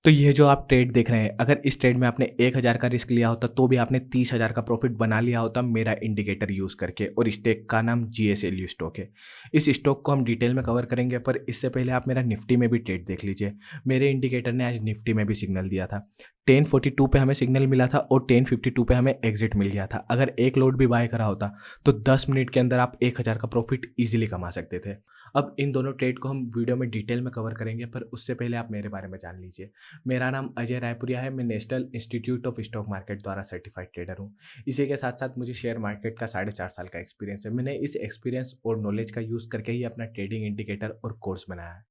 तो ये जो आप ट्रेड देख रहे हैं, अगर इस ट्रेड में आपने 1000 का रिस्क लिया होता तो भी आपने 30,000 का प्रॉफिट बना लिया होता मेरा इंडिकेटर यूज़ करके। और स्टॉक का नाम जीएसएलयू स्टॉक है। इस स्टॉक को हम डिटेल में कवर करेंगे, पर इससे पहले आप मेरा निफ्टी में भी ट्रेड देख लीजिए। मेरे इंडिकेटर ने आज निफ्टी में भी सिग्नल दिया था। 1042 पे हमें सिग्नल मिला था और 1052 पे हमें एग्जिट मिल गया था। अगर एक लोड भी बाय करा होता तो 10 मिनट के अंदर आप 1000 का प्रॉफिट ईजिली कमा सकते थे। अब इन दोनों ट्रेड को हम वीडियो में डिटेल में कवर करेंगे, पर उससे पहले आप मेरे बारे में जान लीजिए। मेरा नाम अजय रायपुरिया है। मैं national institute of stock market द्वारा सर्टिफाइड ट्रेडर हूँ। इसी के साथ साथ मुझे शेयर मार्केट का 4.5 साल का एक्सपीरियंस है। मैंने इस एक्सपीरियंस और नॉलेज का यूज़ करके ही अपना ट्रेडिंग इंडिकेटर और कोर्स बनाया है।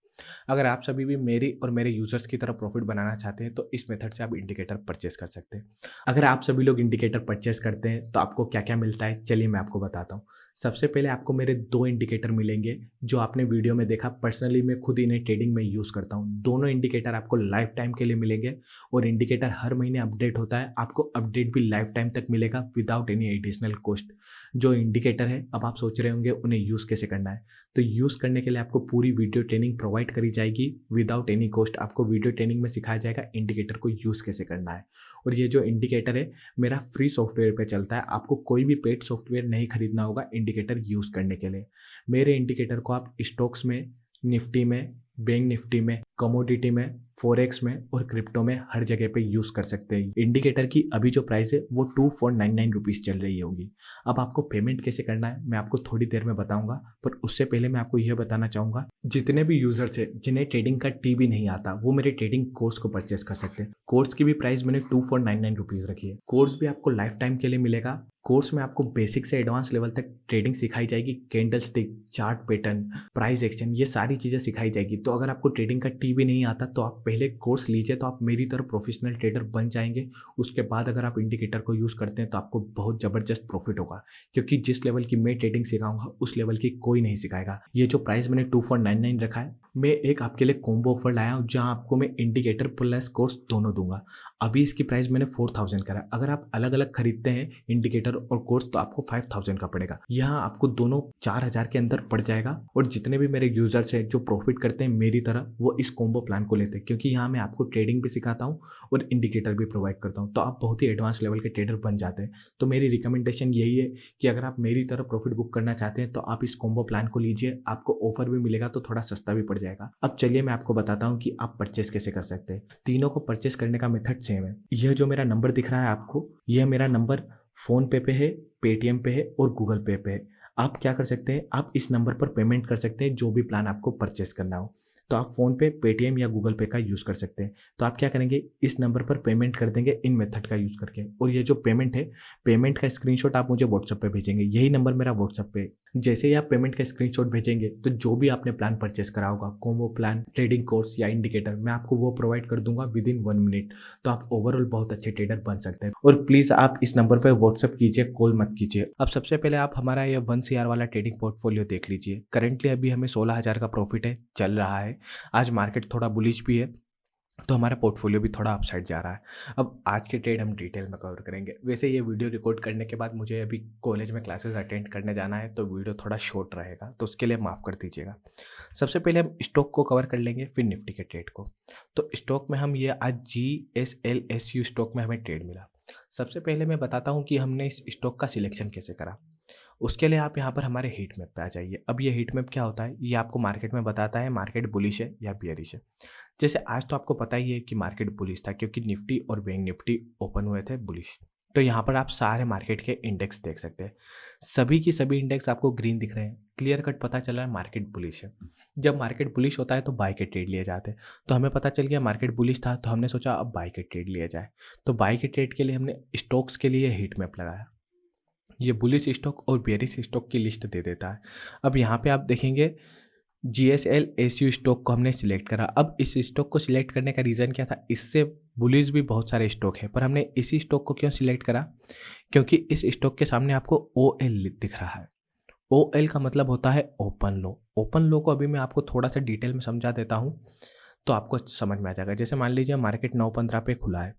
अगर आप सभी भी मेरी और मेरे यूजर्स की तरह प्रॉफिट बनाना चाहते हैं तो इस मेथड से आप इंडिकेटर परचेस कर सकते हैं। अगर आप सभी लोग इंडिकेटर परचेस करते हैं तो आपको क्या क्या मिलता है, चलिए मैं आपको बताता हूँ। सबसे पहले आपको मेरे 2 इंडिकेटर मिलेंगे जो आपने वीडियो में देखा। पर्सनली मैं खुद इन्हें ट्रेडिंग में यूज़ करता हूँ। दोनों इंडिकेटर आपको लाइफ टाइम के लिए मिलेंगे और इंडिकेटर हर महीने अपडेट होता है। आपको अपडेट भी लाइफ टाइम तक मिलेगा विदाउट एनी एडिशनल कॉस्ट। जो इंडिकेटर है, अब आप सोच रहे होंगे उन्हें यूज़ कैसे करना है। तो यूज़ करने के लिए आपको पूरी वीडियो ट्रेनिंग प्रोवाइड करी जाएगी विदाउट एनी कॉस्ट। आपको वीडियो ट्रेनिंग में सिखाया जाएगा इंडिकेटर को यूज़ कैसे करना है। और ये जो इंडिकेटर है मेरा फ्री सॉफ्टवेयर पे चलता है। आपको कोई भी पेड सॉफ्टवेयर नहीं खरीदना होगा इंडिकेटर यूज़ करने के लिए। मेरे इंडिकेटर को आप स्टॉक्स में, निफ्टी में, बैंक निफ्टी में, कमोडिटी में, फॉरेक्स में और क्रिप्टो में हर जगह पे यूज़ कर सकते हैं। इंडिकेटर की अभी जो प्राइस है वो 2499 रुपीज़ चल रही होगी। अब आपको पेमेंट कैसे करना है मैं आपको थोड़ी देर में बताऊंगा, पर उससे पहले मैं आपको यह बताना चाहूँगा, जितने भी यूजर्स है जिन्हें ट्रेडिंग का टी भी नहीं आता वो मेरे ट्रेडिंग कोर्स को परचेस कर सकते हैं। कोर्स की भी प्राइस मैंने 2499 रुपीज़ रखी है। कोर्स भी आपको लाइफ टाइम के लिए मिलेगा। कोर्स में आपको बेसिक से एडवांस लेवल तक ट्रेडिंग सिखाई जाएगी। Candle stick, chart pattern, price action, ये सारी चीज़ें सिखाई जाएगी। तो अगर आपको ट्रेडिंग का टी भी नहीं आता तो आप पहले कोर्स लीजिए, तो आप मेरी तरह प्रोफेशनल ट्रेडर बन जाएंगे। उसके बाद अगर आप इंडिकेटर को यूज़ करते हैं तो आपको बहुत ज़बरदस्त प्रॉफिट होगा, क्योंकि जिस लेवल की मैं ट्रेडिंग सिखाऊंगा उस लेवल की कोई नहीं सिखाएगा। ये जो प्राइस मैंने 2499 रखा है, मैं एक आपके लिए कॉम्बो ऑफर लाया हूँ जहाँ आपको मैं इंडिकेटर प्लस कोर्स दोनों दूंगा। अभी इसकी प्राइस मैंने 4000 करा। अगर आप अलग अलग खरीदते हैं इंडिकेटर और कोर्स तो आपको 5000 का पड़ेगा। यहाँ आपको दोनों 4000 के अंदर पड़ जाएगा। और जितने भी मेरे यूजर्स हैं जो प्रॉफिट करते हैं मेरी तरह, वो इस कॉम्बो प्लान को लेते हैं, क्योंकि यहाँ मैं आपको ट्रेडिंग भी सिखाता हूँ और इंडिकेटर भी प्रोवाइड करता हूँ। तो आप बहुत ही एडवांस लेवल के ट्रेडर बन जाते हैं। तो मेरी रिकमेंडेशन यही है कि अगर आप मेरी तरह प्रॉफिट बुक करना चाहते हैं तो आप इस कॉम्बो प्लान को लीजिए। आपको ऑफर भी मिलेगा तो थोड़ा सस्ता भी पड़ जाएगा। अब चलिए मैं आपको बताता हूँ कि आप परचेस कैसे कर सकते हैं। तीनों को परचेस करने का मेथड सेम है। यह जो मेरा नंबर दिख रहा है आपको, यह मेरा नंबर फ़ोन पे है, पेटीएम पे है और गूगल पे है। आप क्या कर सकते हैं, आप इस नंबर पर पेमेंट कर सकते हैं जो भी प्लान आपको परचेस करना हो। तो आप फ़ोन पे, पेटीएम या गूगल पे का यूज़ कर सकते हैं। तो आप क्या करेंगे, इस नंबर पर पेमेंट कर देंगे इन मेथड का यूज़ करके। और ये जो पेमेंट है, पेमेंट का स्क्रीनशॉट आप मुझे व्हाट्सएप पे भेजेंगे। यही नंबर मेरा व्हाट्सएप पे है। जैसे ही आप पेमेंट का स्क्रीनशॉट भेजेंगे तो जो भी आपने प्लान परचेस करा होगा, कॉम्बो प्लान, ट्रेडिंग कोर्स या इंडिकेटर, मैं आपको वो प्रोवाइड कर दूंगा विद इन 1 मिनट। तो आप ओवरऑल बहुत अच्छे ट्रेडर बन सकते हैं। और प्लीज़ आप इस नंबर पर व्हाट्सएप कीजिए, कॉल मत कीजिए। अब सबसे पहले आप हमारा ये 1 CR वाला ट्रेडिंग पोर्टफोलियो देख लीजिए। करंटली अभी हमें 16,000 का प्रॉफिट है, चल रहा है। आज मार्केट थोड़ा बुलिश भी है तो हमारा पोर्टफोलियो भी थोड़ा अपसाइड जा रहा है। अब आज के ट्रेड हम डिटेल में कवर करेंगे। वैसे ये वीडियो रिकॉर्ड करने के बाद मुझे अभी कॉलेज में क्लासेस अटेंड करने जाना है, तो वीडियो थोड़ा शॉर्ट रहेगा, तो उसके लिए माफ़ कर दीजिएगा। सबसे पहले हम स्टॉक को कवर कर लेंगे, फिर निफ्टी के ट्रेड को। तो स्टॉक में हम ये आज GSLSU स्टॉक में हमें ट्रेड मिला। सबसे पहले मैं बताता हूँ कि हमने इस स्टॉक का सिलेक्शन कैसे करा। उसके लिए आप यहाँ पर हमारे हीट मैप पे आ जाइए। अब ये हीट मैप क्या होता है, ये आपको मार्केट में बताता है मार्केट बुलिश है या बियरिश है। जैसे आज तो आपको पता ही है कि मार्केट बुलिश था, क्योंकि निफ्टी और बैंक निफ्टी ओपन हुए थे बुलिश। तो यहाँ पर आप सारे मार्केट के इंडेक्स देख सकते हैं। सभी की सभी इंडेक्स आपको ग्रीन दिख रहे हैं। क्लियर कट पता चला है मार्केट बुलिश है। जब मार्केट बुलिश होता है तो बाय के ट्रेड लिए जाते हैं। तो हमें पता चल गया मार्केट बुलिश था, तो हमने सोचा अब बाय के ट्रेड लिया जाए। तो बाय के ट्रेड के लिए हमने स्टॉक्स के लिए हीट मैप लगाया। ये बुलिश स्टॉक और बेयरिश स्टॉक की लिस्ट दे देता है। अब यहाँ पे आप देखेंगे GSLSU स्टॉक को हमने सिलेक्ट करा। अब इस स्टॉक को सिलेक्ट करने का रीज़न क्या था, इससे बुलिश भी बहुत सारे स्टॉक है, पर हमने इसी स्टॉक को क्यों सिलेक्ट करा, क्योंकि इस स्टॉक के सामने आपको OL दिख रहा है। OL का मतलब होता है ओपन लो। ओपन लो को अभी मैं आपको थोड़ा सा डिटेल में समझा देता हूँ तो आपको समझ में आ जाएगा। जैसे मान लीजिए मार्केट 9:15 पे खुला है।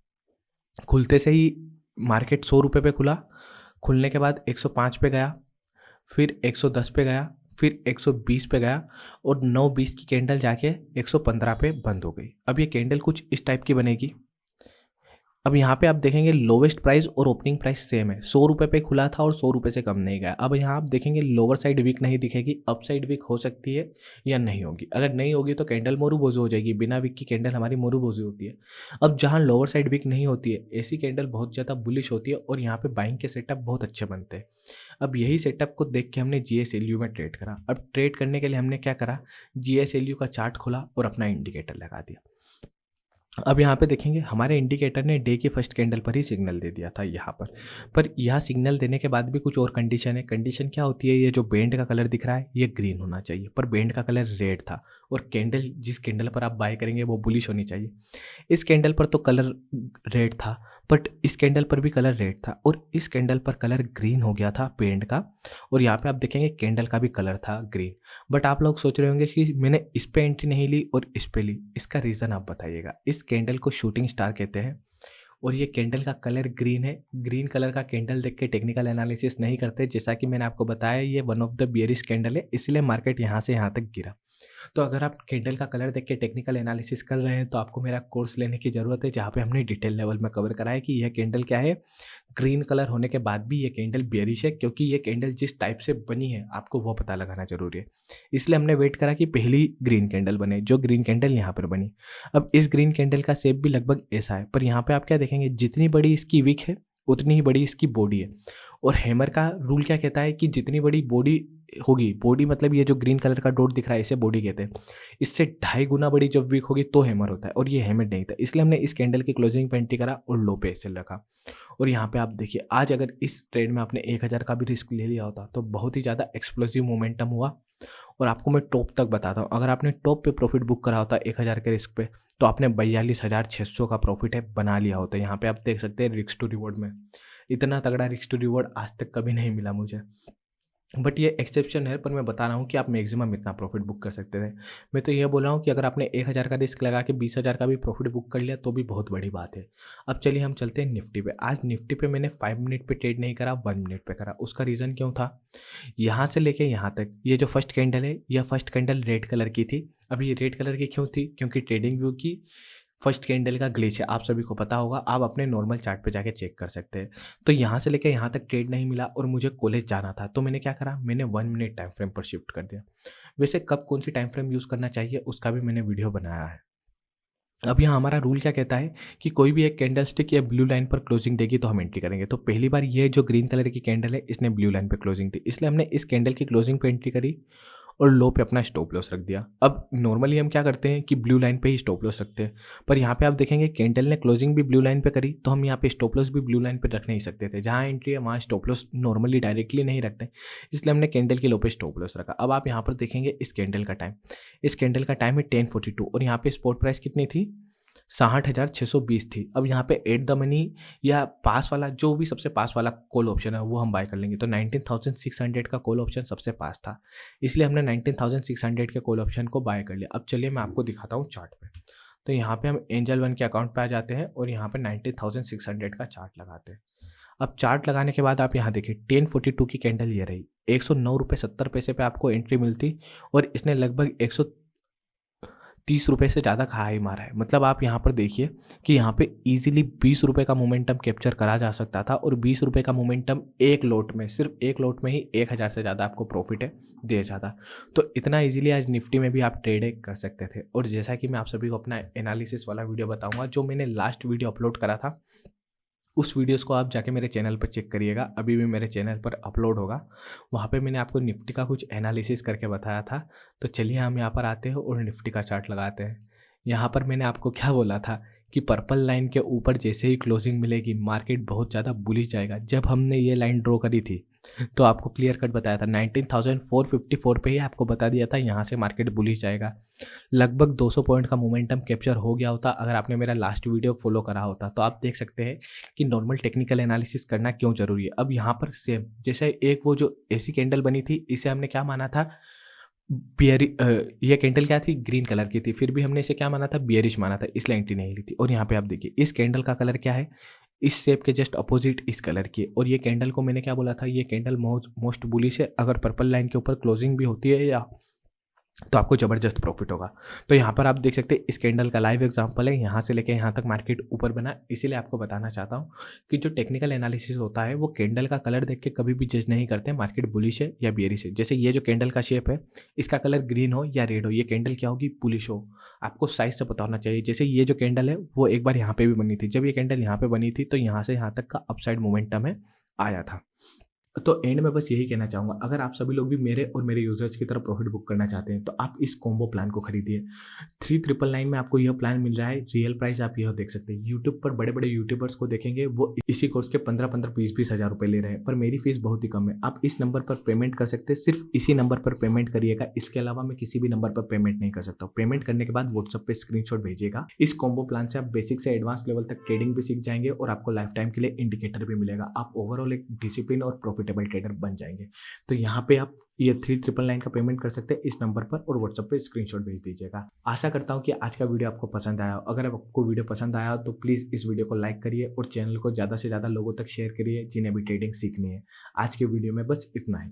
खुलते से ही मार्केट 100 रुपये पे खुला। खुलने के बाद 105 पे गया, फिर 110 पे गया, फिर 120 पे गया और 9:20 की कैंडल जाके 115 पे बंद हो गई। अब ये कैंडल कुछ इस टाइप की बनेगी। अब यहाँ पे आप देखेंगे लोवेस्ट प्राइस और ओपनिंग प्राइस सेम है, 100 रुपये पे खुला था और 100 रुपये से कम नहीं गया। अब यहाँ आप देखेंगे लोअर साइड वीक नहीं दिखेगी, अप साइड वीक हो सकती है या नहीं होगी। अगर नहीं होगी तो कैंडल मोरू-बोझू हो जाएगी, बिना वीक की कैंडल हमारी मोरू-बोझू होती है। अब जहाँ लोअर साइड वीक नहीं होती है, ऐसी कैंडल बहुत ज़्यादा बुलिश होती है और यहाँ पे बाइंग के सेटअप बहुत अच्छे बनते हैं। अब यही सेटअप को देख के हमने जीएसएलयू में ट्रेड करा। अब ट्रेड करने के लिए हमने क्या करा, जीएसएलयू का चार्ट खोला और अपना इंडिकेटर लगा दिया। अब यहाँ पे देखेंगे हमारे इंडिकेटर ने डे की फर्स्ट कैंडल पर ही सिग्नल दे दिया था यहाँ पर यहाँ सिग्नल देने के बाद भी कुछ और कंडीशन है। कंडीशन क्या होती है, ये जो बैंड का कलर दिख रहा है ये ग्रीन होना चाहिए, पर बैंड का कलर रेड था और कैंडल जिस कैंडल पर आप बाय करेंगे वो बुलिश होनी चाहिए। इस कैंडल पर तो कलर रेड था, बट इस कैंडल पर भी कलर रेड था और इस कैंडल पर कलर ग्रीन हो गया था बैंड का। और यहाँ पे आप देखेंगे कैंडल का भी कलर था ग्रीन। बट आप लोग सोच रहे होंगे कि मैंने इस पे एंट्री नहीं ली और इस पे ली, इसका रीज़न आप बताइएगा। इस कैंडल को शूटिंग स्टार कहते हैं और ये कैंडल का कलर ग्रीन है। ग्रीन कलर का कैंडल देख के टेक्निकल एनालिसिस नहीं करते, जैसा कि मैंने आपको बताया ये one of the bearish candle है, इसलिए मार्केट यहाँ से यहाँ तक गिरा। तो अगर आप कैंडल का कलर देख के टेक्निकल एनालिसिस कर रहे हैं तो आपको मेरा कोर्स लेने की ज़रूरत है, जहाँ पे हमने डिटेल लेवल में कवर करा है कि यह कैंडल क्या है। ग्रीन कलर होने के बाद भी ये कैंडल बेयरिश है, क्योंकि ये कैंडल जिस टाइप से बनी है आपको वो पता लगाना जरूरी है। इसलिए हमने वेट करा कि पहली ग्रीन कैंडल बने, जो ग्रीन कैंडल यहाँ पर बनी। अब इस ग्रीन कैंडल का शेप भी लगभग ऐसा है, पर यहाँ पे आप क्या देखेंगे, जितनी बड़ी इसकी विक है उतनी ही बड़ी इसकी बॉडी है। और हैमर का रूल क्या कहता है कि जितनी बड़ी बॉडी होगी, बॉडी मतलब ये जो ग्रीन कलर का डॉट दिख रहा है इसे बॉडी कहते हैं, इससे 2.5 गुना बड़ी जब वीक होगी तो हैमर होता है, और ये हैमर नहीं था। इसलिए हमने इस कैंडल की क्लोजिंग पे एंट्री करा और लो पे सेल रखा। और यहाँ पे आप देखिए, आज अगर इस ट्रेड में आपने 1000 का भी रिस्क ले लिया होता तो बहुत ही ज़्यादा एक्सप्लोसिव मोमेंटम हुआ। और आपको मैं टॉप तक बताता हूँ, अगर आपने टॉप पे प्रॉफिट बुक करा होता 1000 के रिस्क पे, तो आपने 42,600 का प्रॉफिट है बना लिया होता। यहाँ पे आप देख सकते हैं रिस्क टू रिवॉर्ड में, इतना तगड़ा रिस्क टू रिवॉर्ड आज तक कभी नहीं मिला मुझे। बट ये एक्सेप्शन है, पर मैं बता रहा हूँ कि आप मैक्सिमम इतना प्रॉफिट बुक कर सकते थे। मैं तो ये बोल रहा हूँ कि अगर आपने 1000 का रिस्क लगा के 20,000 का भी प्रॉफिट बुक कर लिया तो भी बहुत बड़ी बात है। अब चलिए हम चलते हैं निफ्टी पे। आज निफ्टी पे मैंने 5 मिनट पे ट्रेड नहीं करा, 1 मिनट पे करा। उसका रीज़न क्यों था, यहाँ से लेके यहाँ तक ये जो फर्स्ट कैंडल है, यह फर्स्ट कैंडल रेड कलर की थी। अब ये रेड कलर की क्यों थी, क्योंकि ट्रेडिंग व्यू की फर्स्ट कैंडल का ग्लिच है, आप सभी को पता होगा। आप अपने नॉर्मल चार्ट पे जाके चेक कर सकते हैं। तो यहाँ से लेकर यहाँ तक ट्रेड नहीं मिला और मुझे कॉलेज जाना था, तो मैंने क्या करा, मैंने 1 मिनट टाइम फ्रेम पर शिफ्ट कर दिया। वैसे कब कौन सी टाइम फ्रेम यूज़ करना चाहिए उसका भी मैंने वीडियो बनाया है। अब यहाँ हमारा रूल क्या कहता है कि कोई भी एक कैंडल स्टिक या ब्लू लाइन पर क्लोजिंग देगी तो हम एंट्री करेंगे। तो पहली बार ये जो ग्रीन कलर की कैंडल है इसने ब्लू लाइन पे क्लोजिंग दी, इसलिए हमने इस कैंडल की क्लोजिंग पे एंट्री करी और लो पे अपना स्टॉप लॉस रख दिया। अब नॉर्मली हम क्या करते हैं कि ब्लू लाइन पे ही स्टॉप लॉस रखते हैं, पर यहाँ पे आप देखेंगे कैंडल ने क्लोजिंग भी ब्लू लाइन पे करी, तो हम यहाँ पे स्टॉप लॉस भी ब्लू लाइन पे रख नहीं सकते थे। जहाँ एंट्री है वहाँ स्टॉप लॉस नॉर्मली डायरेक्टली नहीं रखते, इसलिए हमने कैंडल के लो पे स्टॉप लॉस रखा। अब आप यहाँ पर देखेंगे इस कैंडल का टाइम, इस कैंडल का टाइम है 10:42 और यहाँ पे स्पॉट प्राइस कितनी थी, 67,620 थी। अब यहाँ पे एट द मनी या पास वाला, जो भी सबसे पास वाला कॉल ऑप्शन है वो हम बाय कर लेंगे। तो 19,600 का कॉल ऑप्शन सबसे पास था, इसलिए हमने 19,600 के कॉल ऑप्शन को बाय कर लिया। अब चलिए मैं आपको दिखाता हूँ चार्ट पे। तो यहाँ पे हम एंजल वन के अकाउंट पे आ जाते हैं और यहाँ पे 19,600 का चार्ट लगाते हैं। अब चार्ट लगाने के बाद आप यहाँ देखिए 10:42 की कैंडल ये रही, 109 रुपये 70 पैसे पे आपको एंट्री मिलती और इसने लगभग 130 रुपये से ज़्यादा का हाई मारा है। मतलब आप यहाँ पर देखिए कि यहाँ पे इजीली 20 रुपये का मोमेंटम कैप्चर करा जा सकता था और 20 रुपये का मोमेंटम एक लोट में, सिर्फ एक लोट में ही 1000 से ज़्यादा आपको प्रॉफिट है दिया जाता। तो इतना इजीली आज निफ्टी में भी आप ट्रेड कर सकते थे। और जैसा कि मैं आप सभी को अपना एनालिसिस वाला वीडियो बताऊँगा, जो मैंने लास्ट वीडियो अपलोड करा था, उस वीडियोस को आप जाके मेरे चैनल पर चेक करिएगा, अभी भी मेरे चैनल पर अपलोड होगा। वहाँ पे मैंने आपको निफ्टी का कुछ एनालिसिस करके बताया था। तो चलिए हम यहाँ पर आते हैं और निफ्टी का चार्ट लगाते हैं। यहाँ पर मैंने आपको क्या बोला था कि पर्पल लाइन के ऊपर जैसे ही क्लोजिंग मिलेगी मार्केट बहुत ज़्यादा बुलिश जाएगा। जब हमने ये लाइन ड्रॉ करी थी तो आपको क्लियर कट बताया था, 19,454 पे ही आपको बता दिया था यहाँ से मार्केट बुलिश जाएगा। लगभग 200 पॉइंट का मोमेंटम कैप्चर हो गया होता अगर आपने मेरा लास्ट वीडियो फॉलो करा होता। तो आप देख सकते हैं कि नॉर्मल टेक्निकल एनालिसिस करना क्यों जरूरी है। अब यहाँ पर सेम जैसे एक वो जो ऐसी कैंडल बनी थी, इसे हमने क्या माना था, ये कैंडल क्या थी, ग्रीन कलर की थी, फिर भी हमने इसे क्या माना था, बियरिश माना था, इसलिए एंट्री नहीं ली थी। और यहाँ पे आप देखिए इस कैंडल का कलर क्या है, इस शेप के जस्ट अपोजिट इस कलर की है और ये कैंडल को मैंने क्या बोला था, ये कैंडल मोस्ट बुलिश है। अगर पर्पल लाइन के ऊपर क्लोजिंग भी होती है या तो आपको ज़बरदस्त प्रॉफिट होगा। तो यहाँ पर आप देख सकते हैं इस कैंडल का लाइव एग्जांपल है, यहाँ से लेके यहाँ तक मार्केट ऊपर बना। इसीलिए आपको बताना चाहता हूँ कि जो टेक्निकल एनालिसिस होता है वो कैंडल का कलर देख के कभी भी जज नहीं करते मार्केट बुलिश है या बेयरिश है। जैसे ये जो कैंडल का शेप है, इसका कलर ग्रीन हो या रेड हो, ये कैंडल क्या होगी, बुलिश हो। आपको साइज से पता होना चाहिए। जैसे ये जो कैंडल है वो एक बार यहाँ पे भी बनी थी। जब ये कैंडल यहाँ पे बनी थी तो यहाँ से यहाँ तक का अपसाइड मोमेंटम है आया था। तो एंड में बस यही कहना चाहूँगा, अगर आप सभी लोग भी मेरे और मेरे यूज़र्स की तरह प्रॉफिट बुक करना चाहते हैं तो आप इस कॉम्बो प्लान को खरीदिए। 3999 में आपको यह प्लान मिल रहा है। रियल प्राइस आप यह देख सकते हैं। यूट्यूब पर बड़े-बड़े यूट्यूबर्स को देखेंगे वो इसी कोर्स के 15-15, 20-20 हज़ार रुपए ले रहे हैं, पर मेरी फीस बहुत ही कम है। आप इस नंबर पर पेमेंट कर सकते हैं, सिर्फ इसी नंबर पर पेमेंट करिएगा। इसके अलावा मैं किसी भी नंबर पर पेमेंट नहीं कर सकता हूँ। पेमेंट करने के बाद व्हाट्सएप पे स्क्रीनशॉट भेजिएगा। इस कॉम्बो प्लान से आप बेसिक से एडवांस लेवल तक ट्रेडिंग भी सीख जाएंगे और आपको लाइफ टाइम के लिए इंडिकेटर भी मिलेगा। आप ओवरऑल एक डिसिप्लिन और प्रॉफिटेबल ट्रेडर बन जाएंगे। तो यहाँ पे आप ये 3999 का पेमेंट कर सकते हैं इस नंबर पर और व्हाट्सएप पे स्क्रीनशॉट भेज दीजिएगा। आशा करता हूँ कि आज का वीडियो आपको पसंद आया हो। अगर आपको वीडियो पसंद आया हो तो प्लीज़ इस वीडियो को लाइक करिए और चैनल को ज़्यादा से ज़्यादा लोगों तक शेयर करिए जिन्हें भी ट्रेडिंग सीखनी है। आज के वीडियो में बस इतना ही।